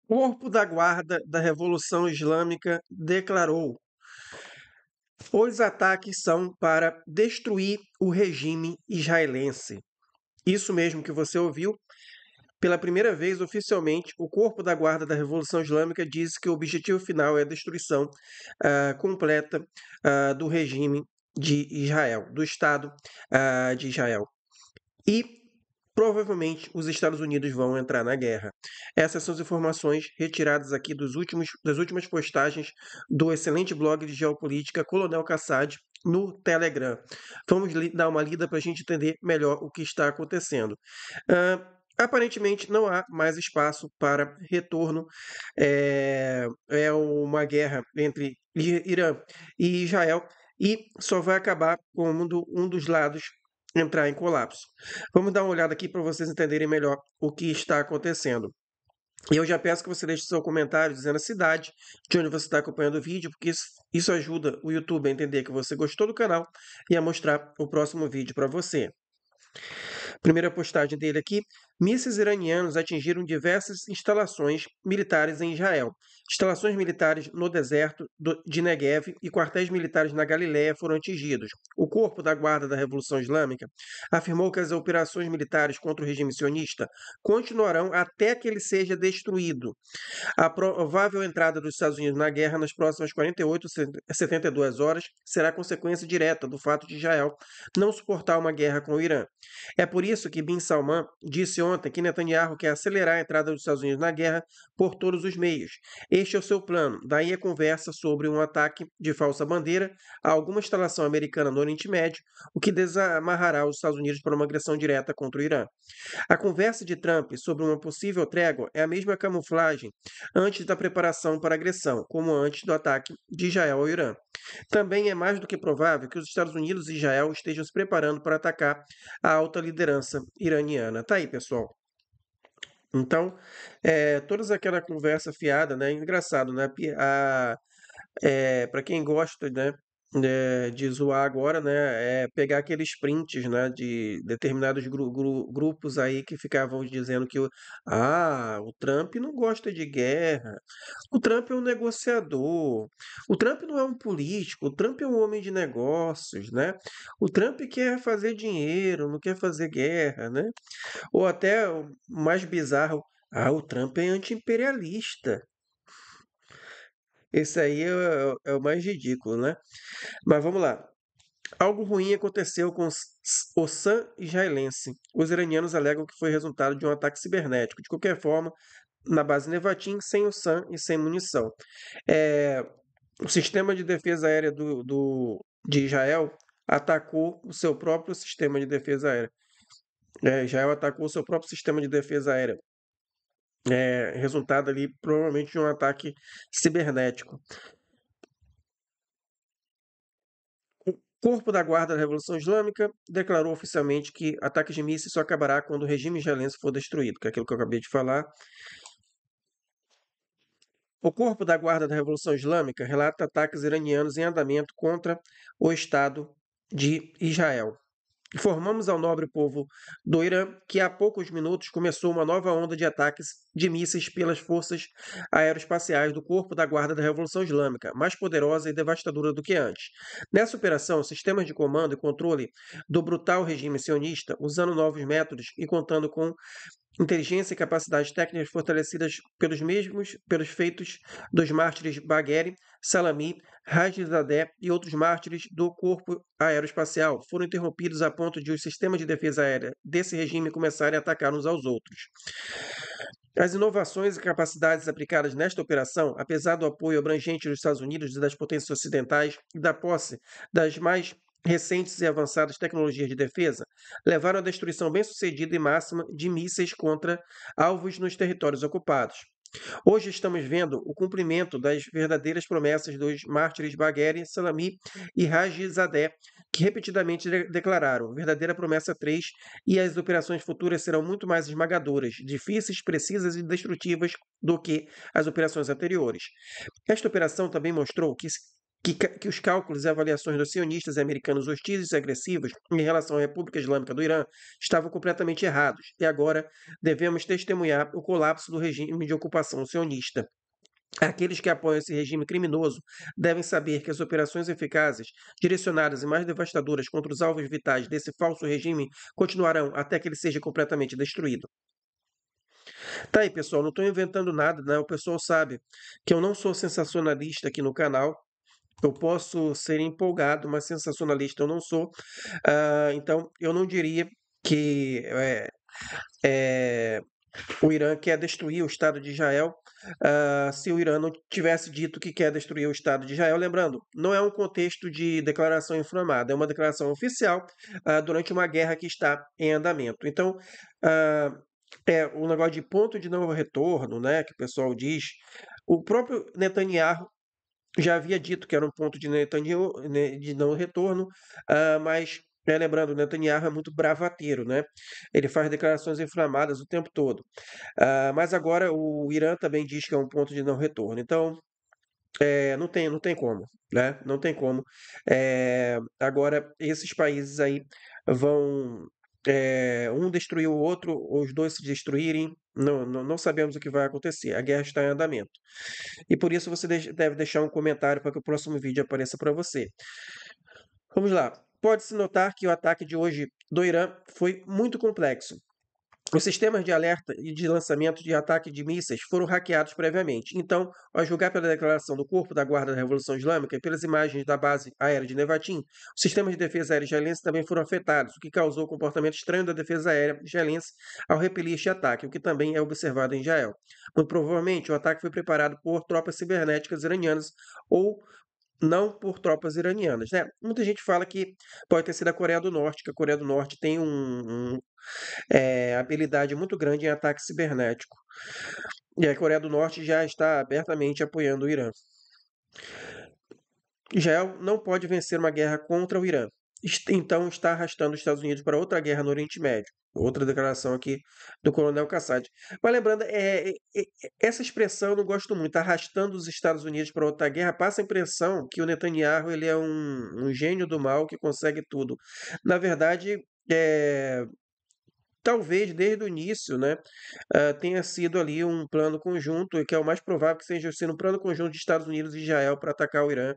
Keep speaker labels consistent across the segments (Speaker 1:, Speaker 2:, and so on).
Speaker 1: Corpo da Guarda da Revolução Islâmica declarou: os ataques são para destruir o regime israelense. Isso mesmo que você ouviu. Pela primeira vez, oficialmente, o Corpo da Guarda da Revolução Islâmica disse que o objetivo final é a destruição completa do regime de Israel, do Estado de Israel. E provavelmente os Estados Unidos vão entrar na guerra. Essas são as informações retiradas aqui das últimas postagens do excelente blog de geopolítica Coronel Kassad no Telegram. Vamos dar uma lida para a gente entender melhor o que está acontecendo. Aparentemente não há mais espaço para retorno. É uma guerra entre Irã e Israel e só vai acabar quando um dos lados entrar em colapso. Vamos dar uma olhada aqui para vocês entenderem melhor o que está acontecendo. E eu já peço que você deixe seu comentário dizendo a cidade de onde você está acompanhando o vídeo, porque isso ajuda o YouTube a entender que você gostou do canal e a mostrar o próximo vídeo para você. Primeira postagem dele aqui: mísseis iranianos atingiram diversas instalações militares em Israel. Instalações militares no deserto de Negev e quartéis militares na Galiléia foram atingidos. O Corpo da Guarda da Revolução Islâmica afirmou que as operações militares contra o regime sionista continuarão até que ele seja destruído. A provável entrada dos Estados Unidos na guerra nas próximas 48 a 72 horas será consequência direta do fato de Israel não suportar uma guerra com o Irã. É por isso que Bin Salman disse ontem que Netanyahu quer acelerar a entrada dos Estados Unidos na guerra por todos os meios. Este é o seu plano. Daí a conversa sobre um ataque de falsa bandeira a alguma instalação americana no Oriente Médio, o que desamarrará os Estados Unidos para uma agressão direta contra o Irã. A conversa de Trump sobre uma possível trégua é a mesma camuflagem antes da preparação para a agressão, como antes do ataque de Israel ao Irã. Também é mais do que provável que os Estados Unidos e Israel estejam se preparando para atacar a alta liderança iraniana. Tá aí, pessoal. Então, toda aquela conversa fiada, né? Engraçado, né? Para quem gosta, né, de zoar agora, né, pegar aqueles prints, né, de determinados grupos aí que ficavam dizendo que o Trump não gosta de guerra, o Trump é um negociador, o Trump não é um político, o Trump é um homem de negócios, né? O Trump quer fazer dinheiro, não quer fazer guerra, né? Ou até o mais bizarro, o Trump é anti-imperialista. Esse aí é o mais ridículo, né? Mas vamos lá. Algo ruim aconteceu com o SAM israelense. Os iranianos alegam que foi resultado de um ataque cibernético. De qualquer forma, na base Nevatim, sem o SAM e sem munição. É, o sistema de defesa aérea de Israel atacou o seu próprio sistema de defesa aérea. Israel atacou o seu próprio sistema de defesa aérea. Resultado ali, provavelmente, de um ataque cibernético. O Corpo da Guarda da Revolução Islâmica declarou oficialmente que ataques de mísseis só acabará quando o regime israelense for destruído, que é aquilo que eu acabei de falar. O Corpo da Guarda da Revolução Islâmica relata ataques iranianos em andamento contra o Estado de Israel. Informamos ao nobre povo do Irã que há poucos minutos começou uma nova onda de ataques de mísseis pelas forças aeroespaciais do Corpo da Guarda da Revolução Islâmica, mais poderosa e devastadora do que antes. Nessa operação, sistemas de comando e controle do brutal regime sionista, usando novos métodos e contando com inteligência e capacidades técnicas fortalecidas pelos feitos dos mártires Bagheri, Salami, Rajizadeh e outros mártires do corpo aeroespacial foram interrompidos a ponto de os sistemas de defesa aérea desse regime começarem a atacar uns aos outros. As inovações e capacidades aplicadas nesta operação, apesar do apoio abrangente dos Estados Unidos e das potências ocidentais e da posse das mais recentes e avançadas tecnologias de defesa, levaram à destruição bem-sucedida e máxima de mísseis contra alvos nos territórios ocupados. Hoje estamos vendo o cumprimento das verdadeiras promessas dos mártires Bagheri, Salami e Rajizadeh, que repetidamente declararam verdadeira promessa 3, e as operações futuras serão muito mais esmagadoras, difíceis, precisas e destrutivas do que as operações anteriores. Esta operação também mostrou que que os cálculos e avaliações dos sionistas e americanos hostis e agressivos em relação à República Islâmica do Irã estavam completamente errados, e agora devemos testemunhar o colapso do regime de ocupação sionista. Aqueles que apoiam esse regime criminoso devem saber que as operações eficazes, direcionadas e mais devastadoras contra os alvos vitais desse falso regime continuarão até que ele seja completamente destruído. Tá aí, pessoal, não estou inventando nada, né? O pessoal sabe que eu não sou sensacionalista aqui no canal. Eu posso ser empolgado, mas sensacionalista eu não sou. Então, eu não diria que é, o Irã quer destruir o Estado de Israel, se o Irã não tivesse dito que quer destruir o Estado de Israel. Lembrando, não é um contexto de declaração inflamada, é uma declaração oficial durante uma guerra que está em andamento. Então, o negócio de ponto de não retorno, né, que o pessoal diz, o próprio Netanyahu já havia dito que era um ponto de Netanyahu, né, de não retorno, mas lembrando, Netanyahu é muito bravateiro, né? Ele faz declarações inflamadas o tempo todo. Mas agora o Irã também diz que é um ponto de não retorno. Então, não tem como, né? Não tem como. Agora, esses países aí vão um destruir o outro, os dois se destruírem. Não sabemos o que vai acontecer. A guerra está em andamento. E por isso você deve deixar um comentário para que o próximo vídeo apareça para você. Vamos lá. Pode-se notar que o ataque de hoje do Irã foi muito complexo. Os sistemas de alerta e de lançamento de ataque de mísseis foram hackeados previamente. Então, ao julgar pela declaração do Corpo da Guarda da Revolução Islâmica e pelas imagens da base aérea de Nevatim, os sistemas de defesa aérea israelense também foram afetados, o que causou o comportamento estranho da defesa aérea israelense ao repelir este ataque, o que também é observado em Israel. Muito provavelmente, o ataque foi preparado por tropas cibernéticas iranianas ou não por tropas iranianas, né? Muita gente fala que pode ter sido a Coreia do Norte, que a Coreia do Norte tem habilidade muito grande em ataque cibernético. E a Coreia do Norte já está abertamente apoiando o Irã. Israel não pode vencer uma guerra contra o Irã. Então está arrastando os Estados Unidos para outra guerra no Oriente Médio. Outra declaração aqui do Coronel Kassad. Mas lembrando, essa expressão eu não gosto muito. Arrastando os Estados Unidos para outra guerra passa a impressão que o Netanyahu ele é um gênio do mal que consegue tudo. Na verdade, talvez desde o início, né, tenha sido ali um plano conjunto, e que é o mais provável que seja sendo um plano conjunto de Estados Unidos e Israel para atacar o Irã,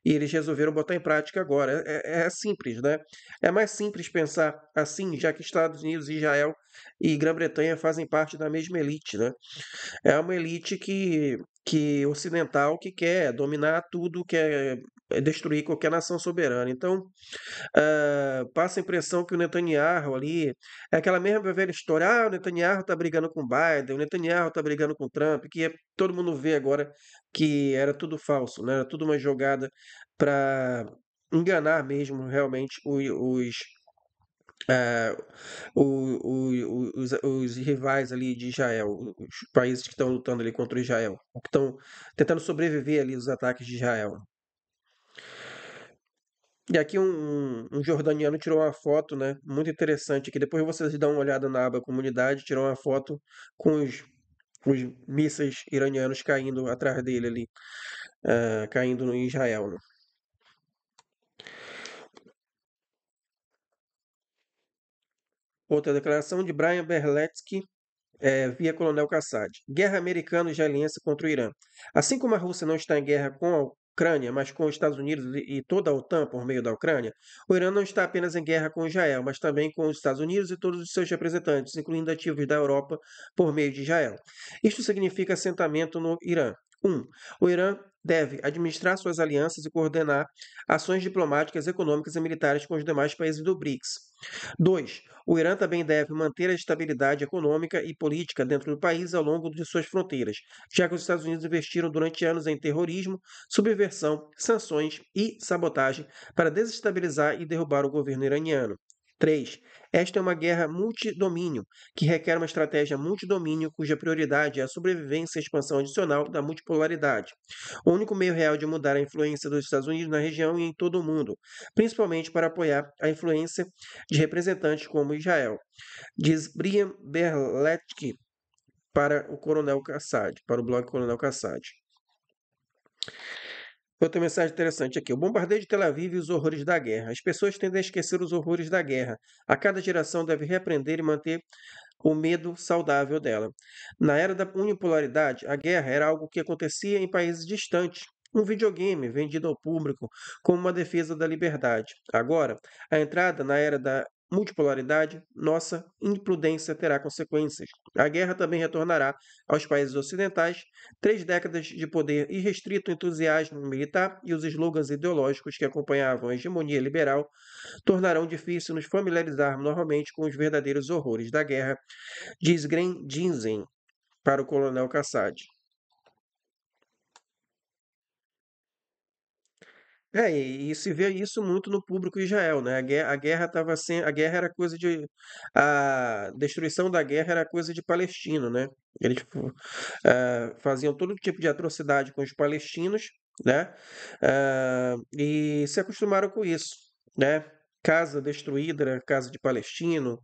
Speaker 1: e eles resolveram botar em prática agora. É simples, né? É mais simples pensar assim, já que Estados Unidos, Israel e Grã-Bretanha fazem parte da mesma elite, né? É uma elite que ocidental que quer dominar tudo, quer destruir qualquer nação soberana. Então, passa a impressão que o Netanyahu ali é aquela mesma velha história. O Netanyahu está brigando com o Biden, o Netanyahu está brigando com o Trump, todo mundo vê agora que era tudo falso, né? Era tudo uma jogada para enganar mesmo realmente ah, os rivais ali de Israel, os países que estão lutando ali contra Israel, que estão tentando sobreviver ali aos ataques de Israel. E aqui um jordaniano tirou uma foto, né, muito interessante, que depois vocês dão uma olhada na aba comunidade, tirou uma foto com os mísseis iranianos caindo atrás dele ali, caindo em Israel, né. Outra declaração de Brian Berletsky, via Coronel Kassad. Guerra americano-israelense contra o Irã. Assim como a Rússia não está em guerra com a Ucrânia, mas com os Estados Unidos e toda a OTAN por meio da Ucrânia, o Irã não está apenas em guerra com Israel, mas também com os Estados Unidos e todos os seus representantes, incluindo ativos da Europa por meio de Israel. Isto significa assentamento no Irã. 1. O Irã deve administrar suas alianças e coordenar ações diplomáticas, econômicas e militares com os demais países do BRICS. 2. O Irã também deve manter a estabilidade econômica e política dentro do país ao longo de suas fronteiras, já que os Estados Unidos investiram durante anos em terrorismo, subversão, sanções e sabotagem para desestabilizar e derrubar o governo iraniano. 3. Esta é uma guerra multidomínio, que requer uma estratégia multidomínio cuja prioridade é a sobrevivência e expansão adicional da multipolaridade. O único meio real de mudar a influência dos Estados Unidos na região e em todo o mundo, principalmente para apoiar a influência de representantes como Israel, diz Brian Berletsky para o Coronel Kassad, para o blog Coronel Kassad. Outra mensagem interessante aqui. O bombardeio de Tel Aviv e os horrores da guerra. As pessoas tendem a esquecer os horrores da guerra. A cada geração deve repreender e manter o medo saudável dela. Na era da unipolaridade, a guerra era algo que acontecia em países distantes. Um videogame vendido ao público como uma defesa da liberdade. Agora, a entrada na era da multipolaridade, nossa imprudência terá consequências. A guerra também retornará aos países ocidentais. 3 décadas de poder irrestrito, entusiasmo militar e os slogans ideológicos que acompanhavam a hegemonia liberal tornarão difícil nos familiarizar novamente com os verdadeiros horrores da guerra, diz Glenn Dinsen para o coronel Kassad. E se vê isso muito no público de Israel, né? A guerra estava sendo, a guerra era coisa de, a destruição da guerra era coisa de palestino, né? Eles faziam todo tipo de atrocidade com os palestinos, né? E se acostumaram com isso, né? Casa destruída, era casa de palestino,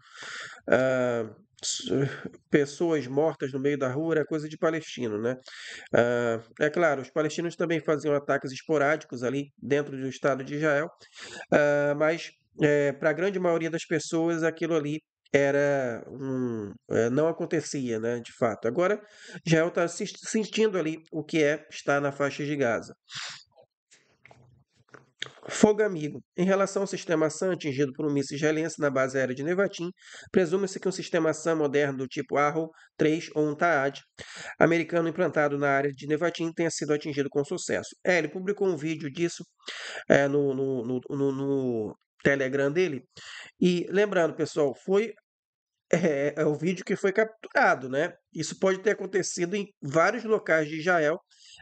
Speaker 1: ah, s- pessoas mortas no meio da rua, era coisa de palestino, né? É claro, os palestinos também faziam ataques esporádicos ali dentro do Estado de Israel, mas para a grande maioria das pessoas aquilo ali não acontecia, né, de fato. Agora, Israel está sentindo ali o que é estar na faixa de Gaza. Fogo amigo. Em relação ao sistema SAM atingido por um míssil israelense na base aérea de Nevatim, presume-se que um sistema SAM moderno do tipo Arrow 3 ou um TAAD americano implantado na área de Nevatim tenha sido atingido com sucesso. Ele publicou um vídeo disso no Telegram dele. E lembrando, pessoal, é o vídeo que foi capturado, né? Isso pode ter acontecido em vários locais de Israel.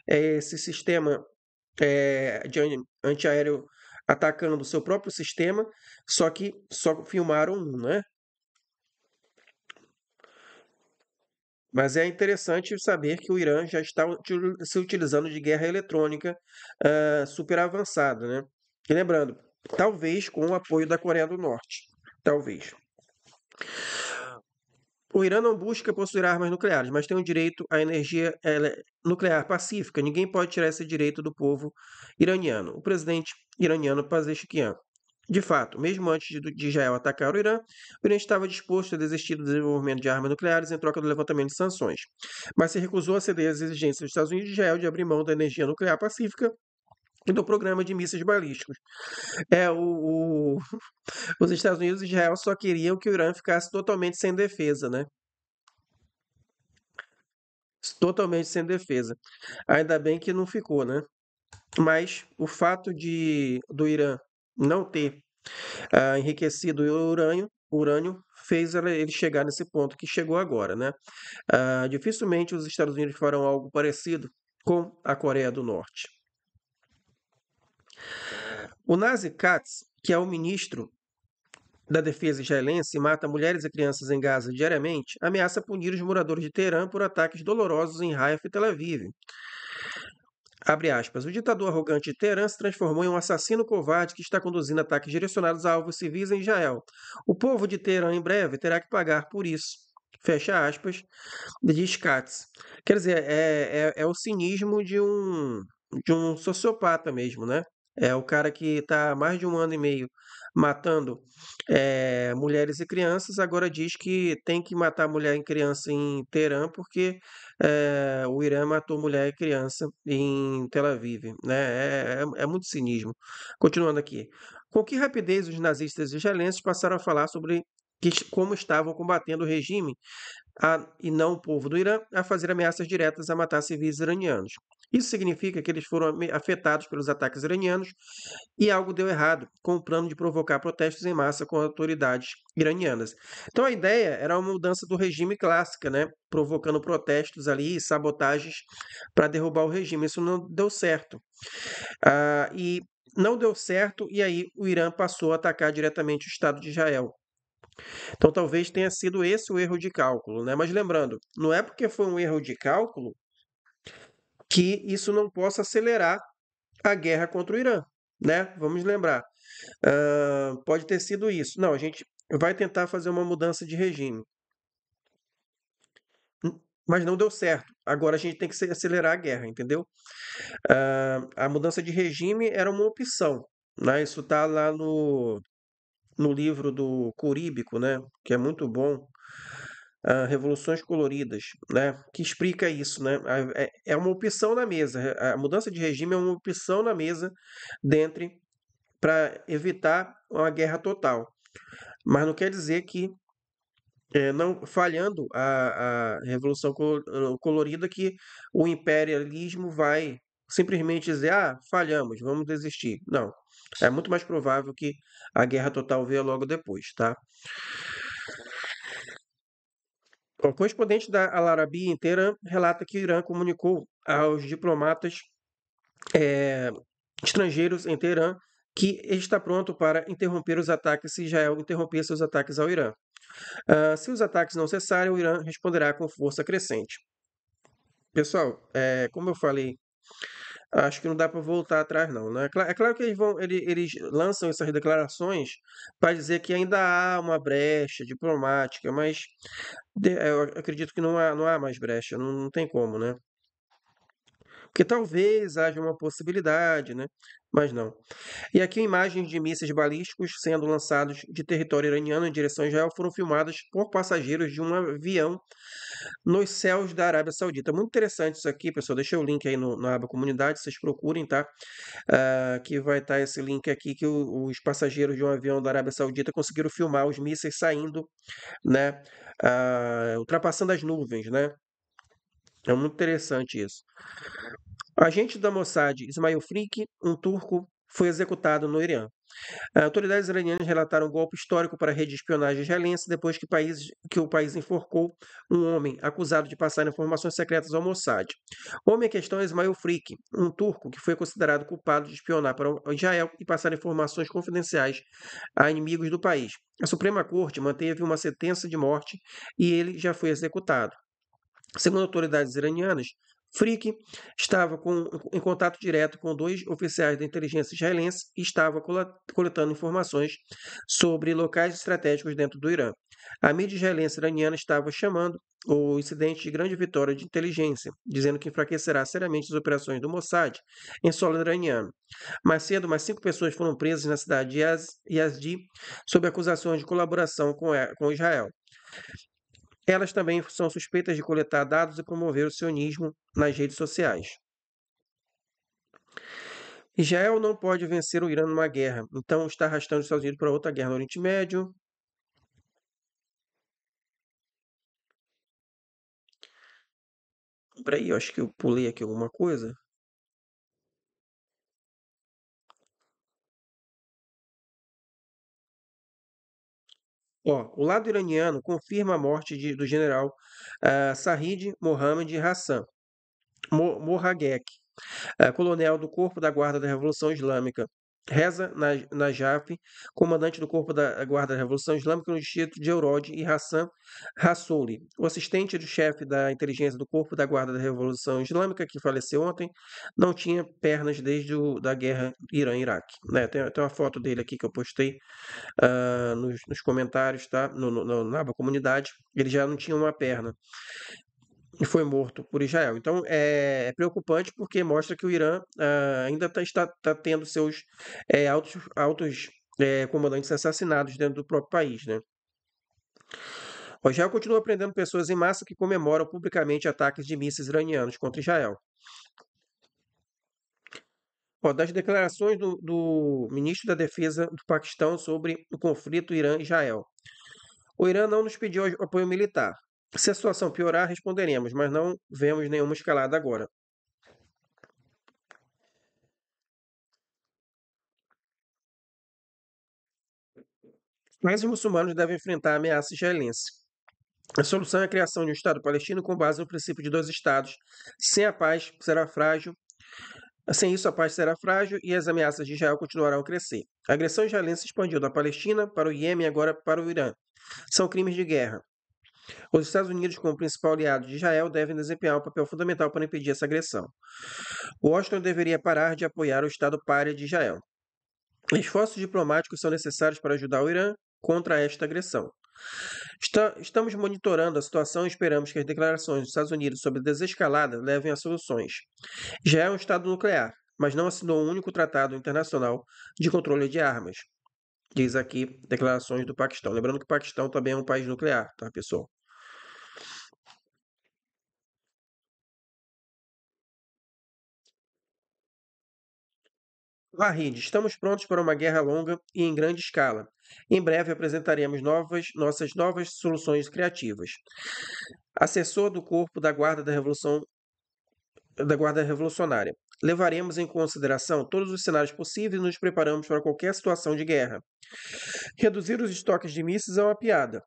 Speaker 1: Esse sistema de antiaéreo atacando o seu próprio sistema, só que só filmaram um, né? Mas é interessante saber que o Irã já está se utilizando de guerra eletrônica super avançada, né? E lembrando, talvez com o apoio da Coreia do Norte. Talvez. O Irã não busca possuir armas nucleares, mas tem o direito à energia nuclear pacífica. Ninguém pode tirar esse direito do povo iraniano. O presidente iraniano Pezeshkian. De fato, mesmo antes de Israel atacar o Irã estava disposto a desistir do desenvolvimento de armas nucleares em troca do levantamento de sanções, mas se recusou a ceder às exigências dos Estados Unidos e Israel de abrir mão da energia nuclear pacífica e do programa de mísseis balísticos. É, os Estados Unidos e Israel só queriam que o Irã ficasse totalmente sem defesa, né? Totalmente sem defesa. Ainda bem que não ficou, né? Mas o fato do Irã não ter enriquecido urânio fez ele chegar nesse ponto que chegou agora, né? Dificilmente os Estados Unidos farão algo parecido com a Coreia do Norte. O Nazi Katz, que é o ministro da defesa israelense e mata mulheres e crianças em Gaza diariamente, ameaça punir os moradores de Teherã por ataques dolorosos em Haifa e Tel Aviv. Abre aspas. O ditador arrogante de Teherã se transformou em um assassino covarde que está conduzindo ataques direcionados a alvos civis em Israel. O povo de Teherã em breve terá que pagar por isso. Fecha aspas, diz Katz. Quer dizer, é o cinismo de um sociopata mesmo, né? É o cara que está há mais de um ano e meio matando mulheres e crianças, agora diz que tem que matar mulher e criança em Teherã porque o Irã matou mulher e criança em Tel Aviv, né? É muito cinismo. Continuando aqui. Com que rapidez os nazistas israelenses passaram a falar sobre como estavam combatendo o regime e não o povo do Irã, a fazer ameaças diretas a matar civis iranianos. Isso significa que eles foram afetados pelos ataques iranianos e algo deu errado com o plano de provocar protestos em massa com autoridades iranianas. Então a ideia era uma mudança do regime clássica, né? Provocando protestos ali e sabotagens para derrubar o regime. Isso não deu certo. E não deu certo, e aí o Irã passou a atacar diretamente o Estado de Israel. Então talvez tenha sido esse o erro de cálculo, né? Mas lembrando, não é porque foi um erro de cálculo que isso não possa acelerar a guerra contra o Irã, né? Vamos lembrar. Pode ter sido isso. Não, a gente vai tentar fazer uma mudança de regime. mas não deu certo. Agora a gente tem que acelerar a guerra, entendeu? A mudança de regime era uma opção, né? Isso está lá no livro do Curíbico, né? Que é muito bom, Revoluções Coloridas, né? Que explica isso, né? É uma opção na mesa. A mudança de regime é uma opção na mesa dentre para evitar uma guerra total. Mas não quer dizer que não falhando a Revolução Colorida que o imperialismo vai simplesmente dizer, falhamos, vamos desistir. Não, é muito mais provável que a guerra total venha logo depois, tá? O correspondente da Al Arabiya em Teherã relata que o Irã comunicou aos diplomatas eh, estrangeiros em Teherã que está pronto para interromper os ataques se Israel interromper seus ataques ao Irã. Se os ataques não cessarem, o Irã responderá com força crescente. Pessoal, como eu falei, acho que não dá para voltar atrás, não, né? É claro que eles lançam essas declarações para dizer que ainda há uma brecha diplomática, mas eu acredito que não há mais brecha, não tem como, né? Porque talvez haja uma possibilidade, né? Mas não. E aqui imagens de mísseis balísticos sendo lançados de território iraniano em direção a Israel foram filmadas por passageiros de um avião nos céus da Arábia Saudita. Muito interessante isso aqui, pessoal. Deixei o link aí na aba comunidade, vocês procurem, tá? Que vai estar esse link aqui que os passageiros de um avião da Arábia Saudita conseguiram filmar os mísseis saindo, né? Ultrapassando as nuvens, né? É muito interessante isso. Agente da Mossad, Ismail Frik, um turco, foi executado no Irã. Autoridades iranianas relataram um golpe histórico para a rede de espionagem israelense depois que o país enforcou um homem acusado de passar informações secretas ao Mossad. O homem em questão é Ismail Frik, um turco que foi considerado culpado de espionar para Israel e passar informações confidenciais a inimigos do país. A Suprema Corte manteve uma sentença de morte e ele já foi executado. Segundo autoridades iranianas, Frick estava em contato direto com dois oficiais da inteligência israelense e estava coletando informações sobre locais estratégicos dentro do Irã. A mídia israelense iraniana estava chamando o incidente de grande vitória de inteligência, dizendo que enfraquecerá seriamente as operações do Mossad em solo iraniano. Mais cedo, mais 5 pessoas foram presas na cidade de Yazdi sob acusações de colaboração com Israel. Elas também são suspeitas de coletar dados e promover o sionismo nas redes sociais. Israel não pode vencer o Irã numa guerra, então está arrastando os Estados Unidos para outra guerra no Oriente Médio. Peraí, eu acho que eu pulei aqui alguma coisa. O lado iraniano confirma a morte do general Sahid Mohammad Hassan Mohaghegh, coronel do Corpo da Guarda da Revolução Islâmica. Reza Najaf, comandante do Corpo da Guarda da Revolução Islâmica no distrito de Eurod, e Hassan Rassouli, o assistente do chefe da inteligência do Corpo da Guarda da Revolução Islâmica, que faleceu ontem, não tinha pernas desde da guerra Irã-Iraque. Né? Tem uma foto dele aqui que eu postei nos comentários, tá? Na aba comunidade. Ele já não tinha uma perna e foi morto por Israel. Então é preocupante porque mostra que o Irã ainda está tendo seus altos comandantes assassinados dentro do próprio país, né? O Israel continua prendendo pessoas em massa que comemoram publicamente ataques de mísseis iranianos contra Israel. Das declarações do ministro da Defesa do Paquistão sobre o conflito Irã-Israel. O Irã não nos pediu apoio militar. Se a situação piorar, responderemos, mas não vemos nenhuma escalada agora. Mas os muçulmanos devem enfrentar a ameaça israelense. A solução é a criação de um Estado palestino com base no princípio de dois Estados. Sem a paz será frágil. Sem isso, a paz será frágil e as ameaças de Israel continuarão a crescer. A agressão israelense se expandiu da Palestina para o Iêmen e agora para o Irã. São crimes de guerra. Os Estados Unidos, como principal aliado de Israel, devem desempenhar um papel fundamental para impedir essa agressão. Washington deveria parar de apoiar o Estado pária de Israel. Esforços diplomáticos são necessários para ajudar o Irã contra esta agressão. Estamos monitorando a situação e esperamos que as declarações dos Estados Unidos sobre desescalada levem a soluções. Já é um Estado nuclear, mas não assinou um único tratado internacional de controle de armas, diz aqui declarações do Paquistão. Lembrando que o Paquistão também é um país nuclear, tá, pessoal? Wahid, estamos prontos para uma guerra longa e em grande escala. Em breve apresentaremos nossas novas soluções criativas. Assessor do Corpo da Guarda Revolucionária. Levaremos em consideração todos os cenários possíveis e nos preparamos para qualquer situação de guerra. Reduzir os estoques de mísseis é uma piada.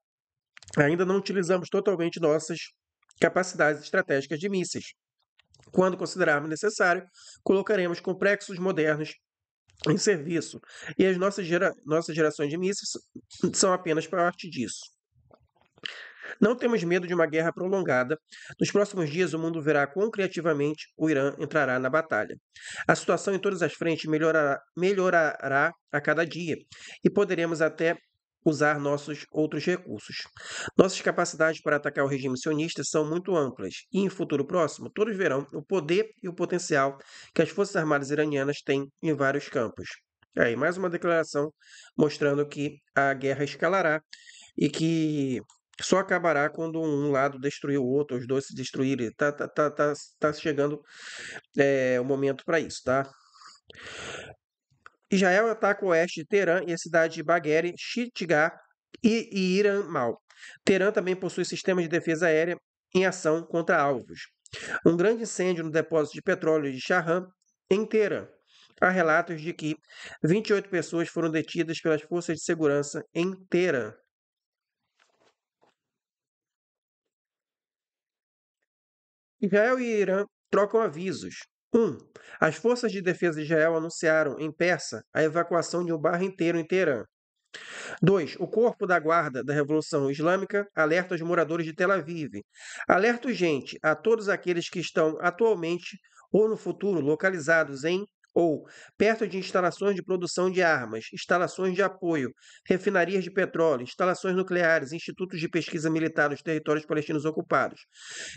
Speaker 1: Ainda não utilizamos totalmente nossas capacidades estratégicas de mísseis. Quando considerarmos necessário, colocaremos complexos modernos em serviço, e as nossas gerações de mísseis são apenas parte disso. Não temos medo de uma guerra prolongada. Nos próximos dias, o mundo verá quão criativamente o Irã entrará na batalha. A situação em todas as frentes melhorará a cada dia e poderemos até usar nossos outros recursos. Nossas capacidades para atacar o regime sionista são muito amplas e, em futuro próximo, todos verão o poder e o potencial que as Forças Armadas iranianas têm em vários campos. Aí, mais uma declaração mostrando que a guerra escalará e que só acabará quando um lado destruir o outro, os dois se destruírem. Tá chegando o momento para isso, tá? Israel ataca o oeste de Teherã e a cidade de Bagheri, Shitgar e Irã Mal. Teherã também possui sistemas de defesa aérea em ação contra alvos. Um grande incêndio no depósito de petróleo de Shahram, em Teherã. Há relatos de que 28 pessoas foram detidas pelas forças de segurança em Teherã. Israel e Irã trocam avisos. 1. As forças de defesa de Israel anunciaram em persa a evacuação de um bairro inteiro em Teherã. 2. O Corpo da Guarda da Revolução Islâmica alerta os moradores de Tel Aviv. Alerta urgente a todos aqueles que estão atualmente ou no futuro localizados em ou perto de instalações de produção de armas, instalações de apoio, refinarias de petróleo, instalações nucleares, institutos de pesquisa militar nos territórios palestinos ocupados.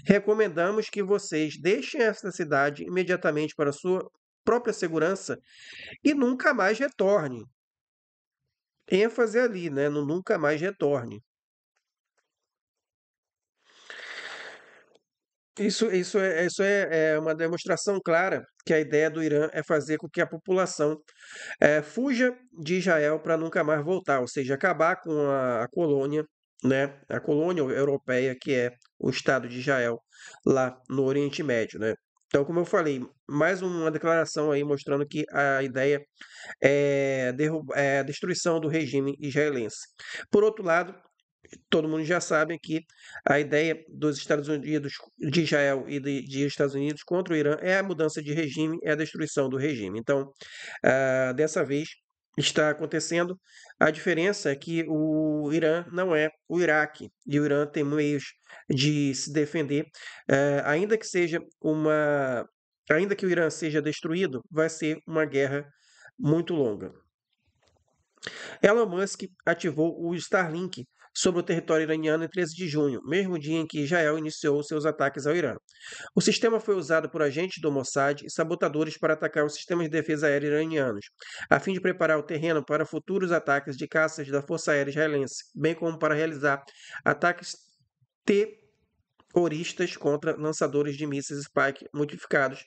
Speaker 1: Recomendamos que vocês deixem esta cidade imediatamente para sua própria segurança e nunca mais retornem. ênfase ali, né, no nunca mais retorne. Isso é uma demonstração clara que a ideia do Irã é fazer com que a população fuja de Israel para nunca mais voltar, ou seja, acabar com a colônia, né, a colônia europeia que é o Estado de Israel lá no Oriente Médio, né? Então, como eu falei, mais uma declaração aí mostrando que a ideia é a destruição do regime israelense. Por outro lado, todo mundo já sabe que a ideia dos Estados Unidos, de Israel e de Estados Unidos contra o Irã é a mudança de regime, é a destruição do regime. Então, dessa vez está acontecendo. A diferença é que o Irã não é o Iraque e o Irã tem meios de se defender, ainda que seja ainda que o Irã seja destruído, vai ser uma guerra muito longa. Elon Musk ativou o Starlink sobre o território iraniano em 13 de junho, mesmo dia em que Israel iniciou seus ataques ao Irã. O sistema foi usado por agentes do Mossad e sabotadores para atacar os sistemas de defesa aérea iranianos, a fim de preparar o terreno para futuros ataques de caças da Força Aérea Israelense, bem como para realizar ataques terroristas contra lançadores de mísseis Spike modificados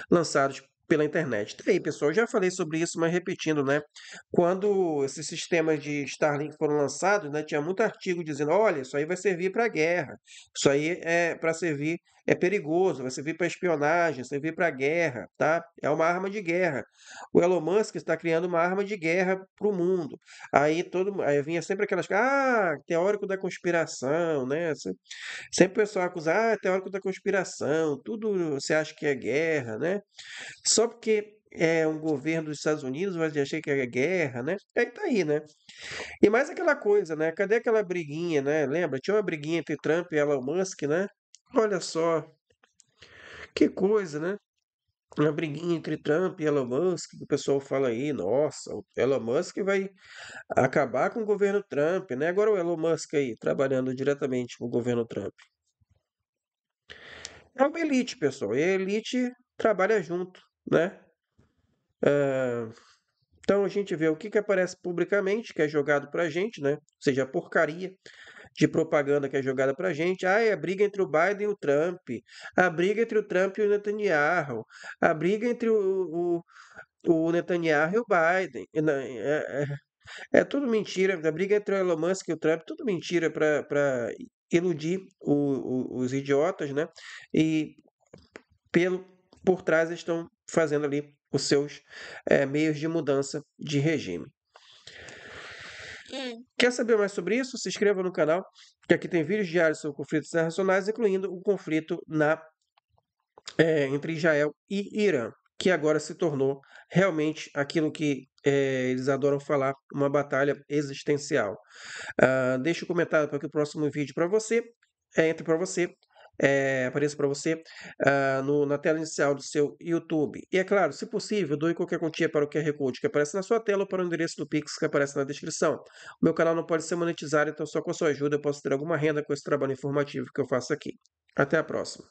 Speaker 1: lançados pela internet. Tá aí, pessoal, eu já falei sobre isso, mas repetindo, né? Quando esses sistemas de Starlink foram lançados, né, tinha muito artigo dizendo, olha, isso aí vai servir para guerra, isso aí é para servir, é perigoso, vai servir para espionagem, servir para guerra, tá? É uma arma de guerra. O Elon Musk está criando uma arma de guerra para o mundo. Aí vinha sempre aquelas, teórico da conspiração, né? Sempre o pessoal acusa, é teórico da conspiração, tudo você acha que é guerra, né? Só porque é um governo dos Estados Unidos vai achar que é guerra, né? Aí tá aí, né? E mais aquela coisa, né? Cadê aquela briguinha, né? Lembra? Tinha uma briguinha entre Trump e Elon Musk, né? Olha só, que coisa, né? uma briguinha entre Trump e Elon Musk, que o pessoal fala aí, nossa, o Elon Musk vai acabar com o governo Trump, né? Agora o Elon Musk aí, trabalhando diretamente com o governo Trump. É uma elite, pessoal, e a elite trabalha junto, né? Ah, então a gente vê o que aparece publicamente, que é jogado pra gente, né? Ou seja, a porcaria de propaganda que é jogada pra gente. Ah, é a briga entre o Biden e o Trump, a briga entre o Trump e o Netanyahu, a briga entre o Netanyahu e o Biden. É tudo mentira. A briga entre o Elon Musk e o Trump, tudo mentira para iludir os idiotas, né? E pelo, por trás eles estão fazendo ali os seus meios de mudança de regime. Quer saber mais sobre isso? Se inscreva no canal, que aqui tem vídeos diários sobre conflitos internacionais, incluindo o conflito entre Israel e Irã, que agora se tornou realmente aquilo que eles adoram falar, uma batalha existencial. Deixe um comentário para que o próximo vídeo para você entre para você. Apareça para você na tela inicial do seu YouTube. E é claro, se possível, doe qualquer quantia para o QR Code que aparece na sua tela ou para o endereço do Pix que aparece na descrição. O meu canal não pode ser monetizado, então só com a sua ajuda eu posso ter alguma renda com esse trabalho informativo que eu faço aqui. Até a próxima.